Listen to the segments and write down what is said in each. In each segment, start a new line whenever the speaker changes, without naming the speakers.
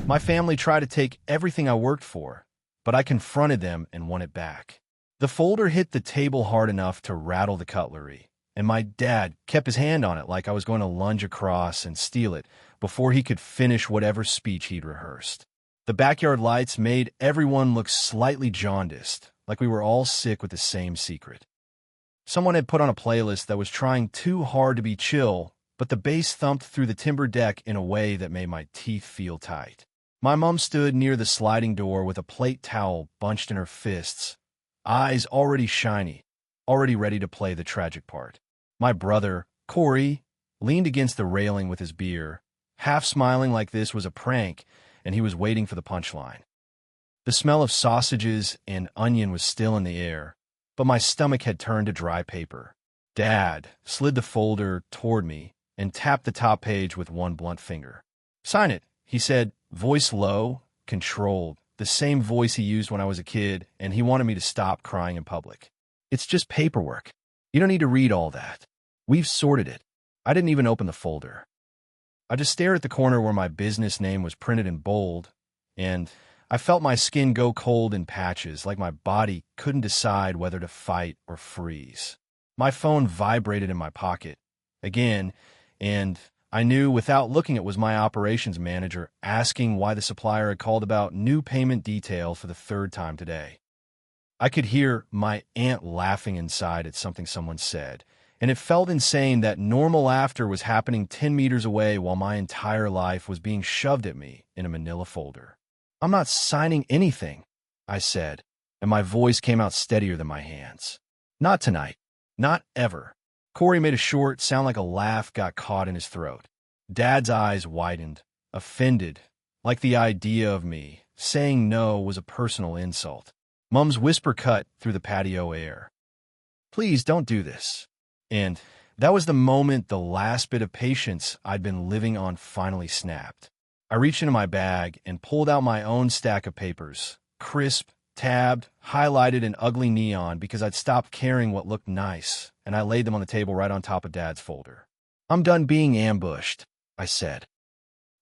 My family tried to take everything I worked for, but I confronted them and won it back. The folder hit the table hard enough to rattle the cutlery, and my dad kept his hand on it like I was going to lunge across and steal it before he could finish whatever speech he'd rehearsed. The backyard lights made everyone look slightly jaundiced, like we were all sick with the same secret. Someone had put on a playlist that was trying too hard to be chill, but the bass thumped through the timber deck in a way that made my teeth feel tight. My mom stood near the sliding door with a plate towel bunched in her fists, eyes already shiny, already ready to play the tragic part. My brother, Corey, leaned against the railing with his beer, half smiling like this was a prank, and he was waiting for the punchline. The smell of sausages and onion was still in the air, but my stomach had turned to dry paper. Dad slid the folder toward me and tapped the top page with one blunt finger. "Sign it," he said, voice low, controlled, the same voice he used when I was a kid, and he wanted me to stop crying in public. "It's just paperwork. You don't need to read all that. We've sorted it." I didn't even open the folder. I just stared at the corner where my business name was printed in bold, and I felt my skin go cold in patches, like my body couldn't decide whether to fight or freeze. My phone vibrated in my pocket again, and I knew without looking it was my operations manager asking why the supplier had called about new payment detail for the third time today. I could hear my aunt laughing inside at something someone said, and it felt insane that normal laughter was happening 10 meters away while my entire life was being shoved at me in a manila folder. "I'm not signing anything," I said, and my voice came out steadier than my hands. "Not tonight. Not ever." Corey made a short sound like a laugh got caught in his throat. Dad's eyes widened, offended, like the idea of me saying no was a personal insult. Mom's whisper cut through the patio air. "Please don't do this." And that was the moment the last bit of patience I'd been living on finally snapped. I reached into my bag and pulled out my own stack of papers, crisp, tabbed, highlighted in ugly neon because I'd stopped caring what looked nice, and I laid them on the table right on top of Dad's folder. "I'm done being ambushed," I said.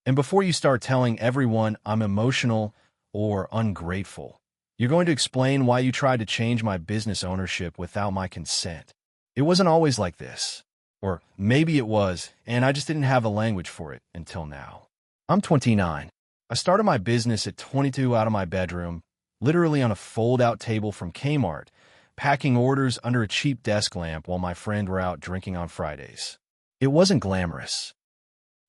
"And before you start telling everyone I'm emotional or ungrateful, you're going to explain why you tried to change my business ownership without my consent. It wasn't always like this. Or maybe it was, and I just didn't have the language for it until now. I'm 29. I started my business at 22 out of my bedroom, literally on a fold-out table from Kmart, packing orders under a cheap desk lamp while my friends were out drinking on Fridays. It wasn't glamorous.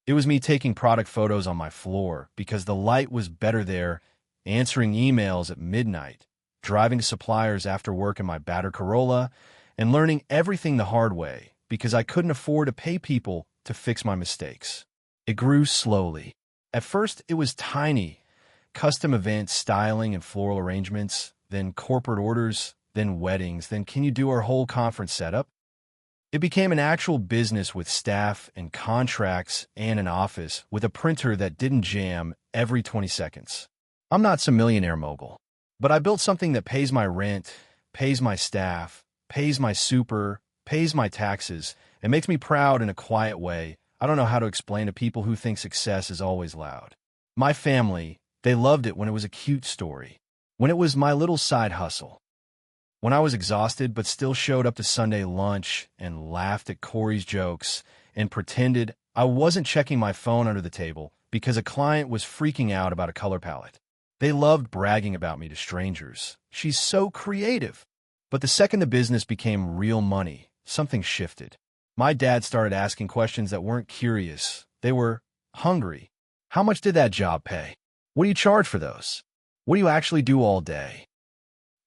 It was me taking product photos on my floor because the light was better there, answering emails at midnight, driving to suppliers after work in my battered Corolla, and learning everything the hard way because I couldn't afford to pay people to fix my mistakes. It grew slowly. At first, it was tiny, custom events, styling and floral arrangements, then corporate orders, then weddings, then can you do our whole conference setup? It became an actual business with staff and contracts and an office with a printer that didn't jam every 20 seconds. I'm not some millionaire mogul, but I built something that pays my rent, pays my staff, pays my super, pays my taxes, and makes me proud in a quiet way I don't know how to explain to people who think success is always loud. My family, they loved it when it was a cute story, when it was my little side hustle. When I was exhausted but still showed up to Sunday lunch and laughed at Corey's jokes and pretended I wasn't checking my phone under the table because a client was freaking out about a color palette. They loved bragging about me to strangers. "She's so creative." But the second the business became real money, something shifted. My dad started asking questions that weren't curious. They were hungry. "How much did that job pay? What do you charge for those? What do you actually do all day?"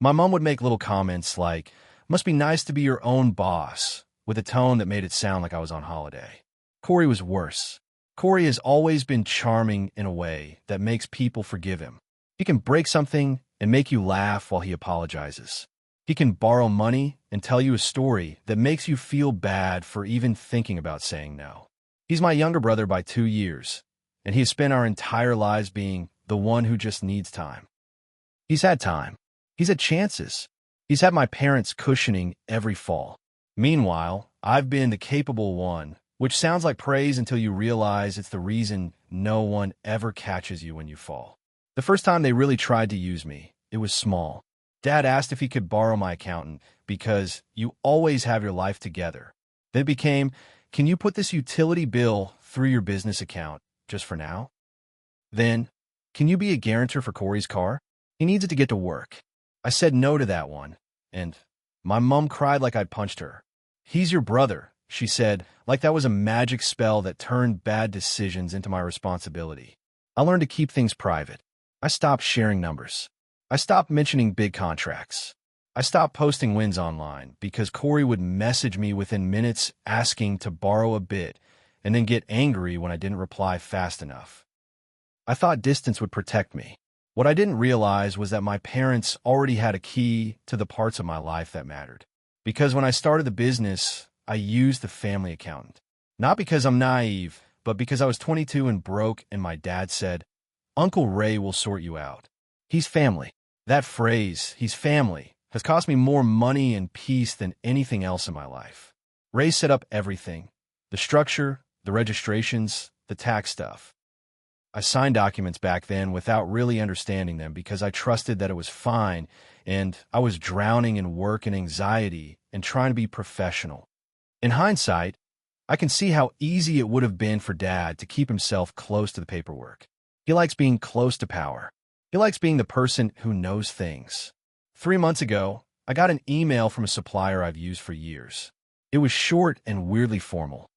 My mom would make little comments like, "Must be nice to be your own boss," with a tone that made it sound like I was on holiday. Corey was worse. Corey has always been charming in a way that makes people forgive him. He can break something and make you laugh while he apologizes. He can borrow money and tell you a story that makes you feel bad for even thinking about saying no. He's my younger brother by 2 years, and he has spent our entire lives being the one who just needs time. He's had time. He's had chances. He's had my parents cushioning every fall. Meanwhile, I've been the capable one, which sounds like praise until you realize it's the reason no one ever catches you when you fall. The first time they really tried to use me, it was small. Dad asked if he could borrow my accountant because you always have your life together. Then it became, can you put this utility bill through your business account just for now? Then, can you be a guarantor for Corey's car? He needs it to get to work. I said no to that one, and my mom cried like I'd punched her. He's your brother, she said, like that was a magic spell that turned bad decisions into my responsibility. I learned to keep things private. I stopped sharing numbers. I stopped mentioning big contracts. I stopped posting wins online because Corey would message me within minutes asking to borrow a bit and then get angry when I didn't reply fast enough. I thought distance would protect me. What I didn't realize was that my parents already had a key to the parts of my life that mattered. Because when I started the business, I used the family accountant. Not because I'm naive, but because I was 22 and broke and my dad said, Uncle Ray will sort you out. He's family. That phrase, he's family, has cost me more money and peace than anything else in my life. Ray set up everything. The structure, the registrations, the tax stuff. I signed documents back then without really understanding them because I trusted that it was fine and I was drowning in work and anxiety and trying to be professional. In hindsight, I can see how easy it would have been for Dad to keep himself close to the paperwork. He likes being close to power. He likes being the person who knows things. 3 months ago, I got an email from a supplier I've used for years. It was short and weirdly formal.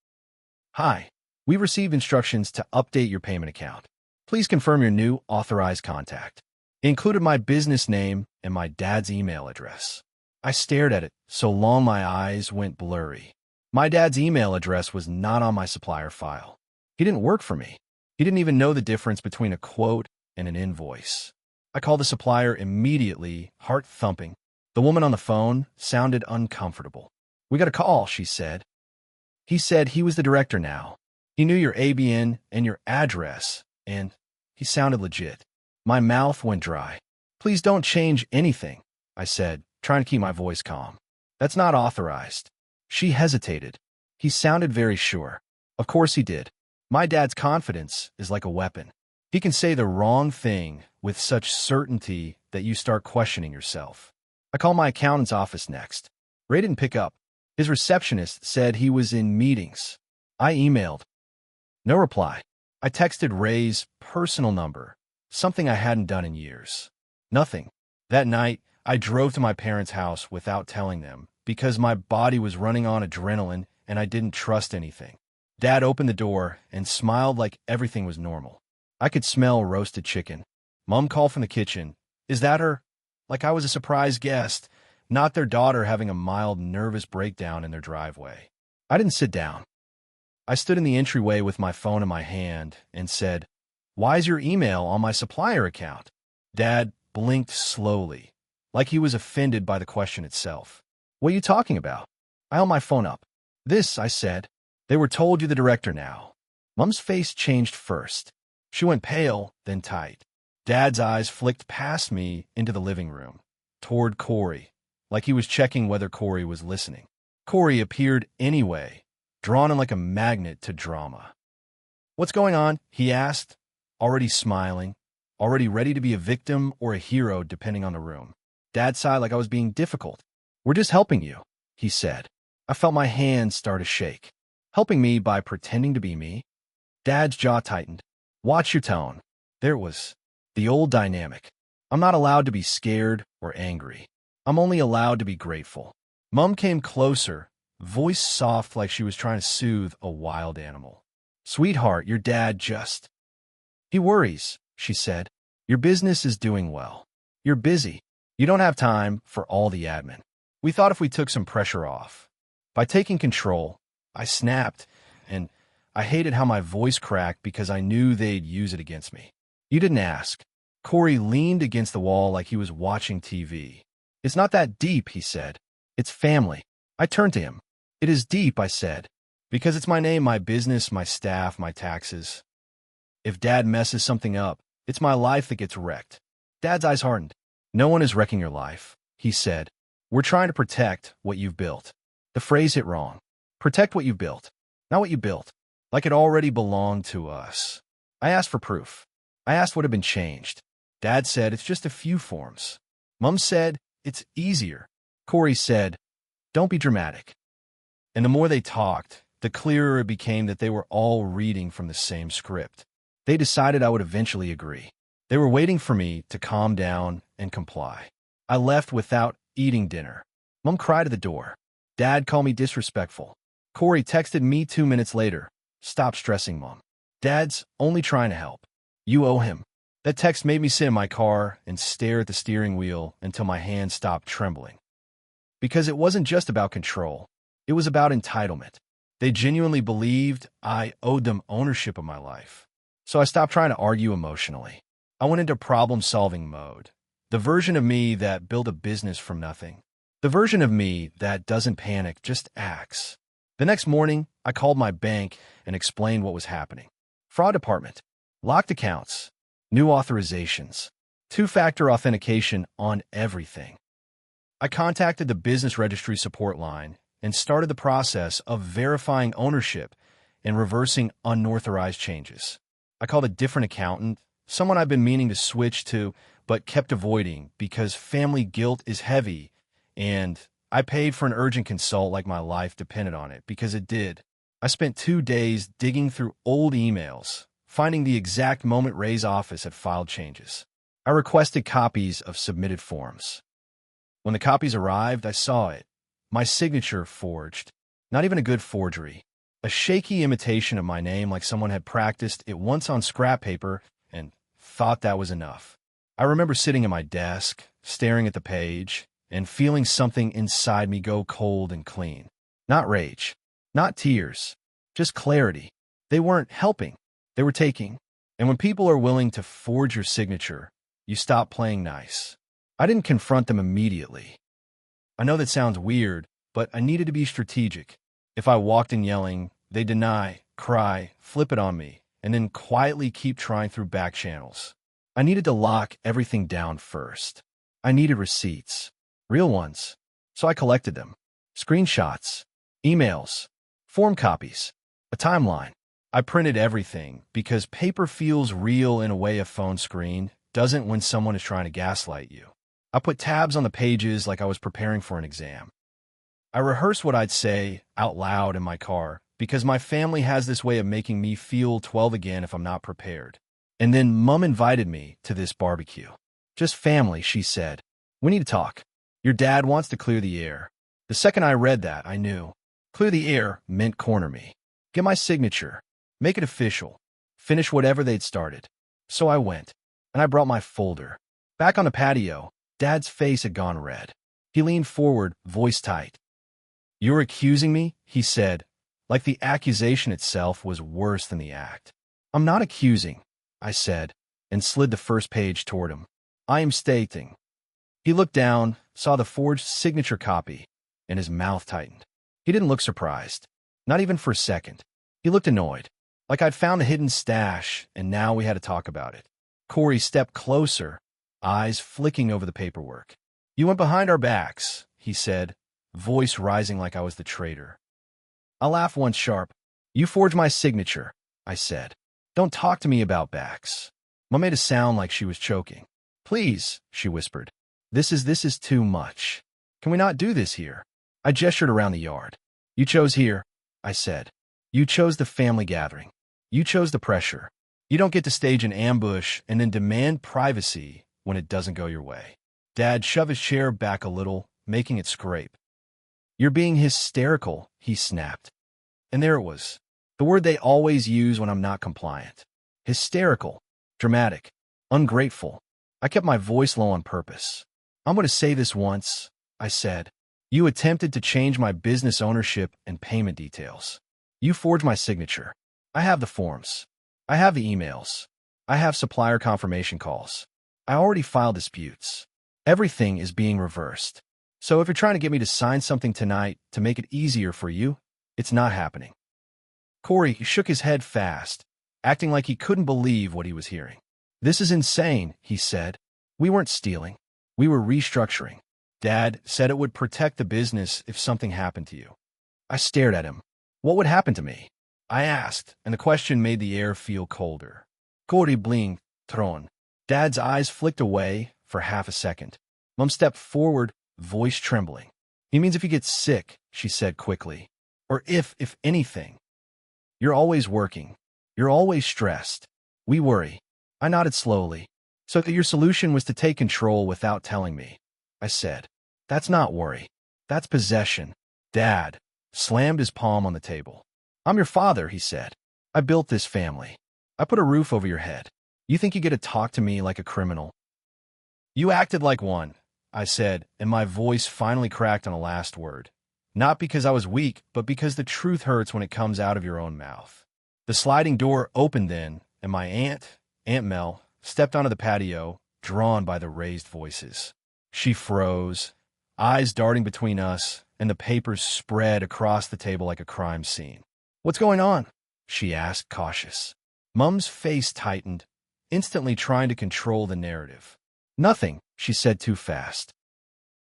Hi, we received instructions to update your payment account. Please confirm your new authorized contact. It included my business name and my dad's email address. I stared at it so long my eyes went blurry. My dad's email address was not on my supplier file. He didn't work for me. He didn't even know the difference between a quote and an invoice. I called the supplier immediately, heart thumping. The woman on the phone sounded uncomfortable. We got a call, she said. He said he was the director now. He knew your ABN and your address, and he sounded legit. My mouth went dry. Please don't change anything, I said, trying to keep my voice calm. That's not authorized. She hesitated. He sounded very sure. Of course he did. My dad's confidence is like a weapon. He can say the wrong thing with such certainty that you start questioning yourself. I called my accountant's office next. Ray didn't pick up. His receptionist said he was in meetings. I emailed. No reply. I texted Ray's personal number, something I hadn't done in years. Nothing. That night, I drove to my parents' house without telling them because my body was running on adrenaline and I didn't trust anything. Dad opened the door and smiled like everything was normal. I could smell roasted chicken. Mom called from the kitchen. Is that her? Like I was a surprise guest, not their daughter having a mild nervous breakdown in their driveway. I didn't sit down. I stood in the entryway with my phone in my hand and said, Why is your email on my supplier account? Dad blinked slowly, like he was offended by the question itself. What are you talking about? I held my phone up. This, I said. They were told you're the director now. Mom's face changed first. She went pale, then tight. Dad's eyes flicked past me into the living room, toward Corey, like he was checking whether Corey was listening. Corey appeared anyway, drawn in like a magnet to drama. What's going on? He asked, already smiling, already ready to be a victim or a hero depending on the room. Dad sighed like I was being difficult. We're just helping you, he said. I felt my hands start to shake. Helping me by pretending to be me? Dad's jaw tightened. Watch your tone. There it was. The old dynamic. I'm not allowed to be scared or angry. I'm only allowed to be grateful. Mom came closer, voice soft like she was trying to soothe a wild animal. Sweetheart, your dad just... He worries, she said. Your business is doing well. You're busy. You don't have time for all the admin. We thought if we took some pressure off. By taking control, I snapped, and I hated how my voice cracked because I knew they'd use it against me. You didn't ask. Corey leaned against the wall like he was watching TV. It's not that deep, he said. It's family. I turned to him. It is deep, I said, because it's my name, my business, my staff, my taxes. If Dad messes something up, it's my life that gets wrecked. Dad's eyes hardened. No one is wrecking your life, he said. We're trying to protect what you've built. The phrase hit wrong. Protect what you've built. not what you built, like it already belonged to us. I asked for proof. I asked what had been changed. Dad said it's just a few forms. Mom said it's easier. Corey said, don't be dramatic. And the more they talked, the clearer it became that they were all reading from the same script. They decided I would eventually agree. They were waiting for me to calm down and comply. I left without eating dinner. Mom cried at the door. Dad called me disrespectful. Corey texted me 2 minutes later. Stop stressing, Mom. Dad's only trying to help. You owe him. That text made me sit in my car and stare at the steering wheel until my hands stopped trembling. Because it wasn't just about control. It was about entitlement. They genuinely believed I owed them ownership of my life. So I stopped trying to argue emotionally. I went into problem-solving mode. The version of me that built a business from nothing. The version of me that doesn't panic, just acts. The next morning, I called my bank and explained what was happening. Fraud department, locked accounts, new authorizations, two-factor authentication on everything. I contacted the business registry support line and started the process of verifying ownership and reversing unauthorized changes. I called a different accountant, someone I've been meaning to switch to but kept avoiding because family guilt is heavy, and I paid for an urgent consult like my life depended on it because it did. I spent 2 days digging through old emails, finding the exact moment Ray's office had filed changes. I requested copies of submitted forms. When the copies arrived, I saw it. My signature forged. Not even a good forgery. A shaky imitation of my name like someone had practiced it once on scrap paper and thought that was enough. I remember sitting at my desk, staring at the page, and feeling something inside me go cold and clean. Not rage. Not tears. Just clarity. They weren't helping. They were taking. And when people are willing to forge your signature, you stop playing nice. I didn't confront them immediately. I know that sounds weird, but I needed to be strategic. If I walked in yelling, they deny, cry, flip it on me, and then quietly keep trying through back channels. I needed to lock everything down first. I needed receipts. Real ones. So I collected them. Screenshots. Emails. Form copies. A timeline. I printed everything because paper feels real in a way a phone screen doesn't when someone is trying to gaslight you. I put tabs on the pages like I was preparing for an exam. I rehearsed what I'd say out loud in my car because my family has this way of making me feel 12 again if I'm not prepared. And then Mom invited me to this barbecue. Just family, she said. We need to talk. Your dad wants to clear the air. The second I read that, I knew. Clear the air meant corner me. Get my signature. Make it official. Finish whatever they'd started. So I went, and I brought my folder. Back on the patio, Dad's face had gone red. He leaned forward, voice tight. You're accusing me? He said, like the accusation itself was worse than the act. I'm not accusing, I said, and slid the first page toward him. I am stating. He looked down, saw the forged signature copy, and his mouth tightened. He didn't look surprised, not even for a second. He looked annoyed, like I'd found a hidden stash, and now we had to talk about it. Corey stepped closer, eyes flicking over the paperwork. You went behind our backs, he said, voice rising like I was the traitor. I laughed once sharp. You forged my signature, I said. Don't talk to me about backs. Mom made a sound like she was choking. Please, she whispered. This is too much. Can we not do this here? I gestured around the yard. You chose here, I said. You chose the family gathering. You chose the pressure. You don't get to stage an ambush and then demand privacy when it doesn't go your way. Dad shoved his chair back a little, making it scrape. You're being hysterical, he snapped. And there it was, the word they always use when I'm not compliant. Hysterical, dramatic, ungrateful. I kept my voice low on purpose. I'm going to say this once, I said. You attempted to change my business ownership and payment details. You forged my signature. I have the forms. I have the emails. I have supplier confirmation calls. I already filed disputes. Everything is being reversed. So if you're trying to get me to sign something tonight to make it easier for you, it's not happening. Corey shook his head fast, acting like he couldn't believe what he was hearing. This is insane, he said. We weren't stealing. We were restructuring. Dad said it would protect the business if something happened to you. I stared at him. What would happen to me? I asked, and the question made the air feel colder. Corey blinked, thrown. Dad's eyes flicked away for half a second. Mom stepped forward, voice trembling. He means if you get sick, she said quickly. Or if anything. You're always working. You're always stressed. We worry. I nodded slowly. So that your solution was to take control without telling me. I said. That's not worry. That's possession. Dad slammed his palm on the table. I'm your father, he said. I built this family. I put a roof over your head. You think you get to talk to me like a criminal? You acted like one, I said, and my voice finally cracked on the last word. Not because I was weak, but because the truth hurts when it comes out of your own mouth. The sliding door opened then, and my Aunt Mel, stepped onto the patio, drawn by the raised voices. She froze, eyes darting between us, and the papers spread across the table like a crime scene. What's going on? She asked, cautious. Mum's face tightened, instantly trying to control the narrative. Nothing, she said too fast.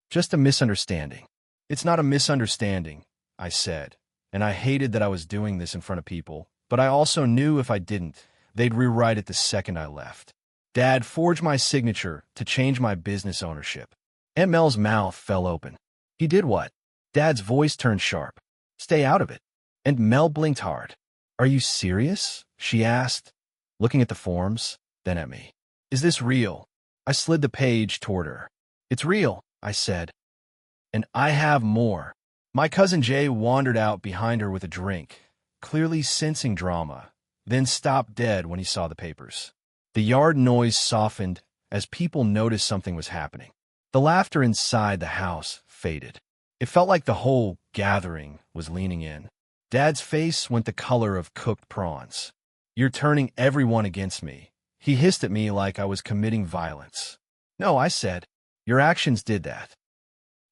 Just a misunderstanding. It's not a misunderstanding, I said, and I hated that I was doing this in front of people, but I also knew if I didn't, they'd rewrite it the second I left. Dad forged my signature to change my business ownership. Aunt Mel's mouth fell open. He did what? Dad's voice turned sharp. Stay out of it. And Mel blinked hard. Are you serious? She asked, looking at the forms, then at me. Is this real? I slid the page toward her. It's real, I said. And I have more. My cousin Jay wandered out behind her with a drink, clearly sensing drama, then stopped dead when he saw the papers. The yard noise softened as people noticed something was happening. The laughter inside the house faded. It felt like the whole gathering was leaning in. Dad's face went the color of cooked prawns. You're turning everyone against me. He hissed at me like I was committing violence. No, I said. Your actions did that.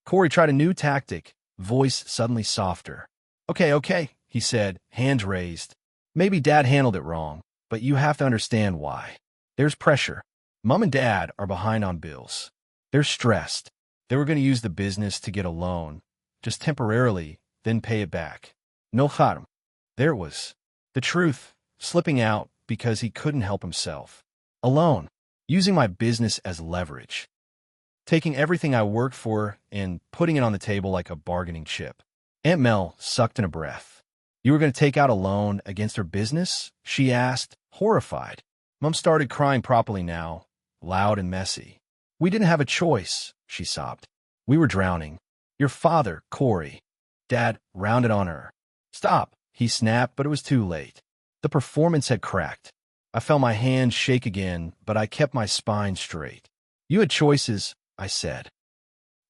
Corey tried a new tactic, voice suddenly softer. Okay, he said, hands raised. Maybe Dad handled it wrong, but you have to understand why. There's pressure. Mom and Dad are behind on bills. They're stressed. They were going to use the business to get a loan, just temporarily, then pay it back. No harm. There it was. The truth, slipping out because he couldn't help himself. A loan, using my business as leverage. Taking everything I worked for and putting it on the table like a bargaining chip. Aunt Mel sucked in a breath. You were going to take out a loan against her business? She asked, horrified. Mom started crying properly now, loud and messy. We didn't have a choice, she sobbed. We were drowning. Your father, Corey. Dad rounded on her. Stop, he snapped, but it was too late. The performance had cracked. I felt my hands shake again, but I kept my spine straight. You had choices, I said.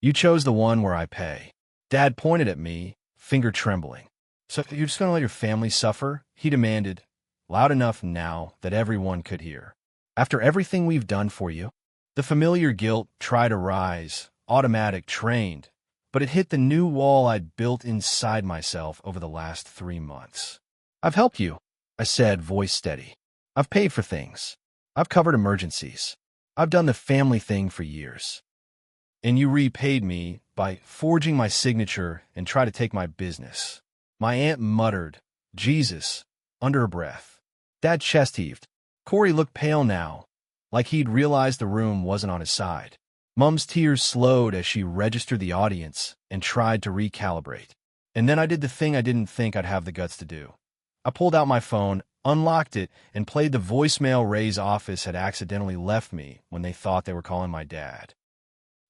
You chose the one where I pay. Dad pointed at me, finger trembling. So you're just going to let your family suffer? He demanded, loud enough now that everyone could hear. After everything we've done for you? The familiar guilt tried to rise, automatic, trained, but it hit the new wall I'd built inside myself over the last 3 months. I've helped you, I said, voice steady. I've paid for things. I've covered emergencies. I've done the family thing for years. And you repaid me by forging my signature and try to take my business. My aunt muttered, Jesus, under her breath. Dad chest heaved. Corey looked pale now, like he'd realized the room wasn't on his side. Mum's tears slowed as she registered the audience and tried to recalibrate. And then I did the thing I didn't think I'd have the guts to do. I pulled out my phone, unlocked it, and played the voicemail Ray's office had accidentally left me when they thought they were calling my dad.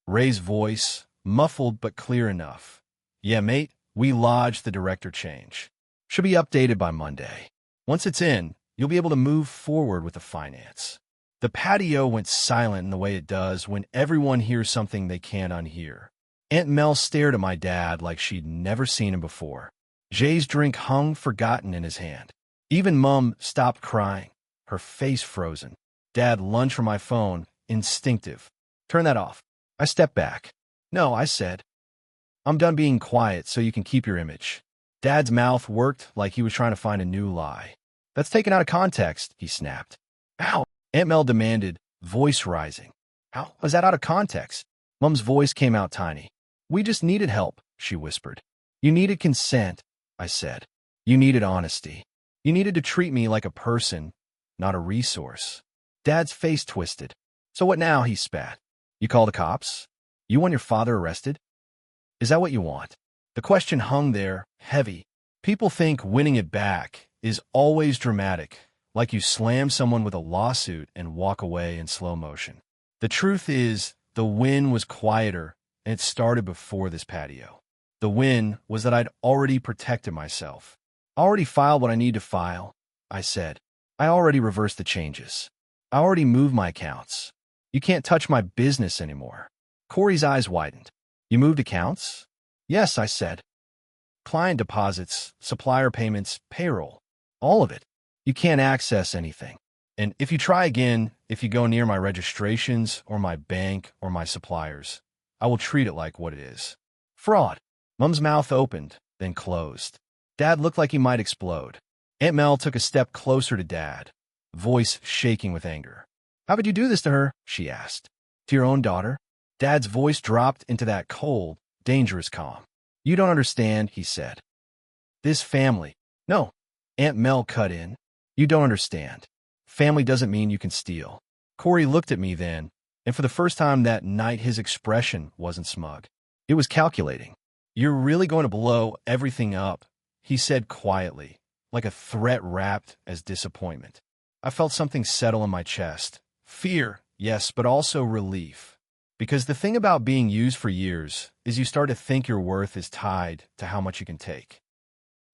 Ray's voice, muffled but clear enough. Yeah, mate, we lodged the director change. Should be updated by Monday. Once it's in, you'll be able to move forward with the finance. The patio went silent in the way it does when everyone hears something they can't unhear. Aunt Mel stared at my dad like she'd never seen him before. Jay's drink hung forgotten in his hand. Even Mum stopped crying, her face frozen. Dad lunged for my phone, instinctive. Turn that off. I stepped back. No, I said. I'm done being quiet so you can keep your image. Dad's mouth worked like he was trying to find a new lie. That's taken out of context, he snapped. Ow, Aunt Mel demanded, voice rising. How was that out of context? Mum's voice came out tiny. We just needed help, she whispered. You needed consent, I said. You needed honesty. You needed to treat me like a person, not a resource. Dad's face twisted. So what now, he spat. You call the cops? You want your father arrested? Is that what you want? The question hung there, heavy. People think winning it back is always dramatic, like you slam someone with a lawsuit and walk away in slow motion. The truth is, the win was quieter, and it started before this patio. The win was that I'd already protected myself. I already filed what I need to file, I said. I already reversed the changes. I already moved my accounts. You can't touch my business anymore. Corey's eyes widened. You moved accounts? Yes, I said. Client deposits, supplier payments, payroll. All of it. You can't access anything. And if you try again, if you go near my registrations or my bank or my suppliers, I will treat it like what it is. Fraud. Mom's mouth opened, then closed. Dad looked like he might explode. Aunt Mel took a step closer to Dad, voice shaking with anger. How could you do this to her? She asked. To your own daughter? Dad's voice dropped into that cold, dangerous calm. You don't understand, he said. This family. No. Aunt Mel cut in. You don't understand. Family doesn't mean you can steal. Corey looked at me then, and for the first time that night his expression wasn't smug. It was calculating. You're really going to blow everything up, he said quietly, like a threat wrapped as disappointment. I felt something settle in my chest. Fear, yes, but also relief. Because the thing about being used for years is you start to think your worth is tied to how much you can take.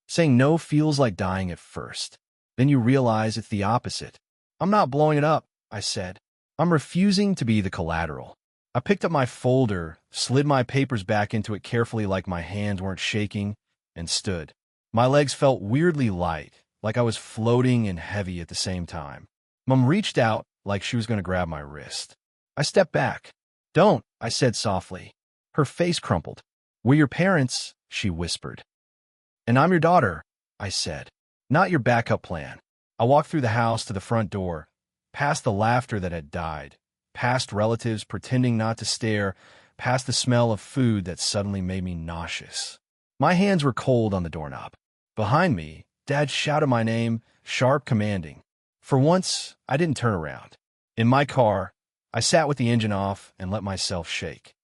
Saying no feels like dying at first. Then you realize it's the opposite. I'm not blowing it up, I said. I'm refusing to be the collateral. I picked up my folder, slid my papers back into it carefully like my hands weren't shaking, and stood. My legs felt weirdly light, like I was floating and heavy at the same time. Mom reached out like she was going to grab my wrist. I stepped back. Don't, I said softly. Her face crumpled. We're your parents, she whispered. And I'm your daughter, I said. Not your backup plan. I walked through the house to the front door, past the laughter that had died, past relatives pretending not to stare, past the smell of food that suddenly made me nauseous. My hands were cold on the doorknob. Behind me, Dad shouted my name, sharp, commanding. For once, I didn't turn around. In my car, I sat with the engine off and let myself shake.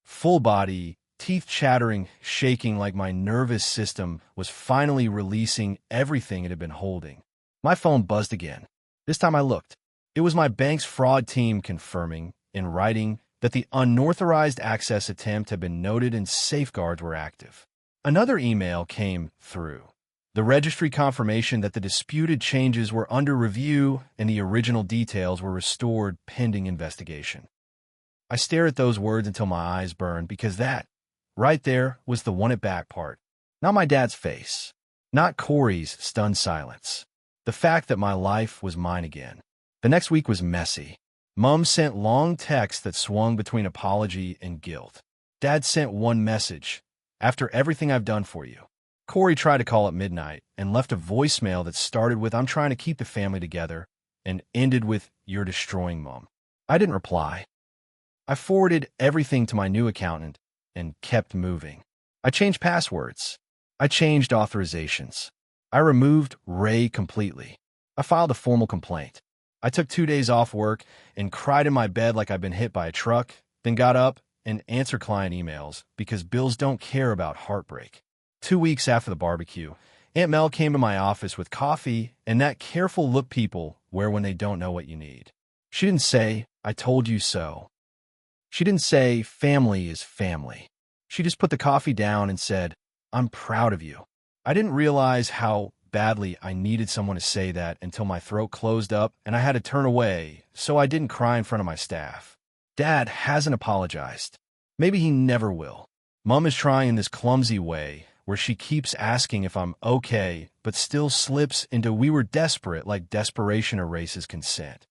Full body, teeth chattering, shaking like my nervous system was finally releasing everything it had been holding. My phone buzzed again. This time I looked. It was my bank's fraud team confirming, in writing, that the unauthorized access attempt had been noted and safeguards were active. Another email came through. The registry confirmation that the disputed changes were under review and the original details were restored pending investigation. I stared at those words until my eyes burned because that, right there, was the want it back part. Not my dad's face. Not Corey's stunned silence. The fact that my life was mine again. The next week was messy. Mom sent long texts that swung between apology and guilt. Dad sent one message. After everything I've done for you. Corey tried to call at midnight and left a voicemail that started with, I'm trying to keep the family together, and ended with, you're destroying Mom. I didn't reply. I forwarded everything to my new accountant and kept moving. I changed passwords. I changed authorizations. I removed Ray completely. I filed a formal complaint. I took 2 days off work and cried in my bed like I'd been hit by a truck, then got up and answered client emails because bills don't care about heartbreak. 2 weeks after the barbecue, Aunt Mel came to my office with coffee and that careful look people wear when they don't know what you need. She didn't say, I told you so. She didn't say, family is family. She just put the coffee down and said, I'm proud of you. I didn't realize how badly I needed someone to say that until my throat closed up and I had to turn away so I didn't cry in front of my staff. Dad hasn't apologized. Maybe he never will. Mom is trying in this clumsy way where she keeps asking if I'm okay, but still slips into we were desperate like desperation erases consent.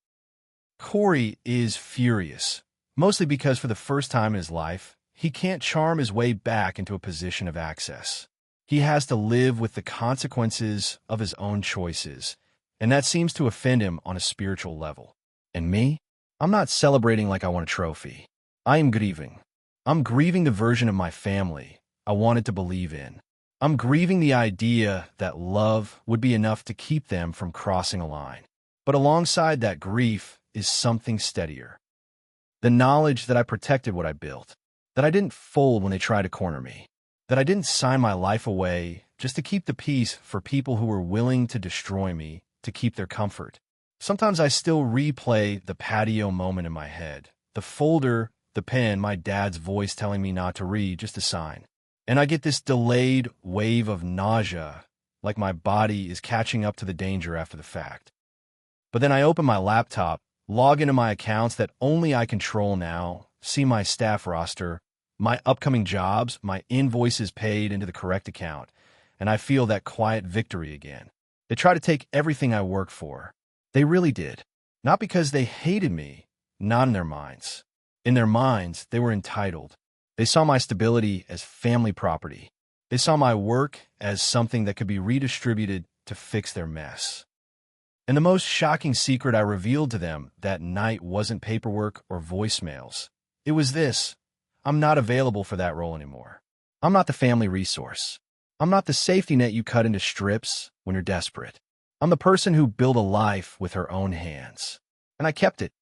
Corey is furious, mostly because for the first time in his life, he can't charm his way back into a position of access. He has to live with the consequences of his own choices, and that seems to offend him on a spiritual level. And me? I'm not celebrating like I want a trophy. I am grieving. I'm grieving the version of my family I wanted to believe in. I'm grieving the idea that love would be enough to keep them from crossing a line. But alongside that grief is something steadier. The knowledge that I protected what I built, that I didn't fold when they tried to corner me, that I didn't sign my life away just to keep the peace for people who were willing to destroy me to keep their comfort. Sometimes I still replay the patio moment in my head, the folder, the pen, my dad's voice telling me not to read, just a sign. And I get this delayed wave of nausea, like my body is catching up to the danger after the fact. But then I open my laptop, log into my accounts that only I control now, see my staff roster, my upcoming jobs, my invoices paid into the correct account, and I feel that quiet victory again. They try to take everything I work for. They really did. Not because they hated me, not in their minds. In their minds, they were entitled. They saw my stability as family property. They saw my work as something that could be redistributed to fix their mess. And the most shocking secret I revealed to them that night wasn't paperwork or voicemails. It was this: I'm not available for that role anymore. I'm not the family resource. I'm not the safety net you cut into strips when you're desperate. I'm the person who built a life with her own hands. And I kept it.